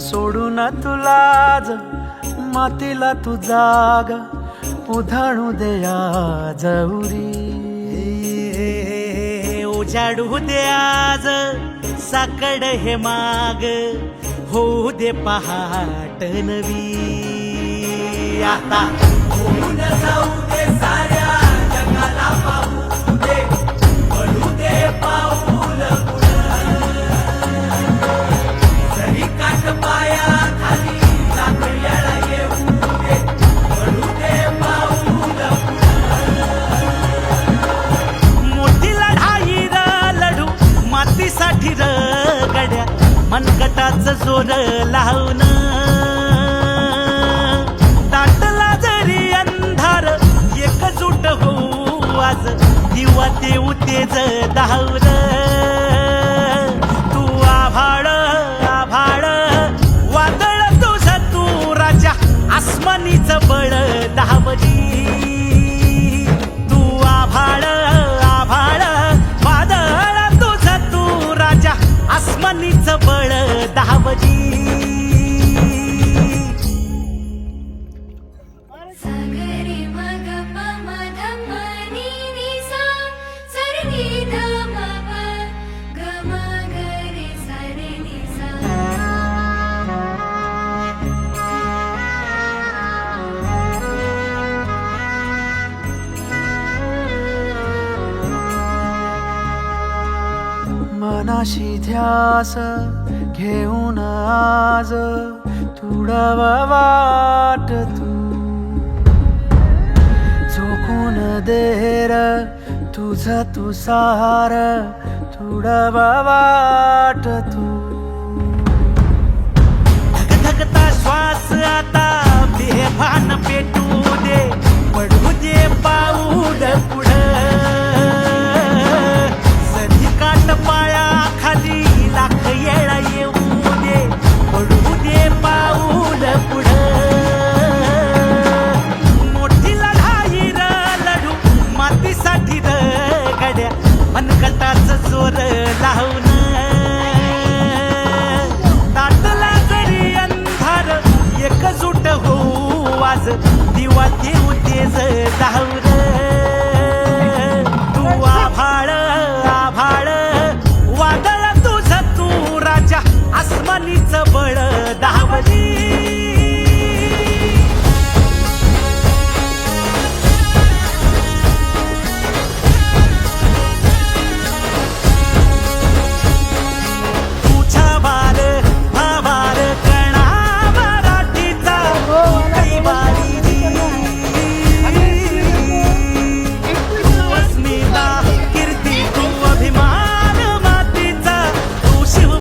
सोडून तुलाज मातीला तू जाग उधाणू दे आज उरी उजाडू दे आज साकड हे माग होऊ दे पहाट नवी आता होऊन जाऊ दे साऱ्या जगाला पाहू दे पडू दे पाऊल जरी काट पाया खाली लाकड्याला येऊ दे पडू दे पाऊल मोठी लढाई र लढू मातीसाठी र गड्या मनगटाच जोर लावून दाटला जरी अंधार एकजूट होऊ आज दिवा देऊ तेज धावर तू आभाळ आभाळ वादळ तुझ तू राजा आसमानीच बळ धावली तू आभाळ आभाळ वादळ तुझ तू राजा आसमानीच बळ धावली सागरी मग पम धम नी नी सा सरनी धम प ग म ग रे सा रे नी सा मनाशी ध्यास घेऊन आज तुडव वाट तू झोकून देर तुझ तू सार तुडव वाट तू धगधगता श्वास आता बेभान पेटू दे पडू दे पाऊल पुढं सधी काट पाया खाली लाख येळा येऊ दे पडू दे पाऊल पुढं मोठी लढाई र लढू मातीसाठी र गड्या मनगटाच जोर लावून दाटला जरी अंधार एकजूट होऊ आज दिवा देऊ तेज धावर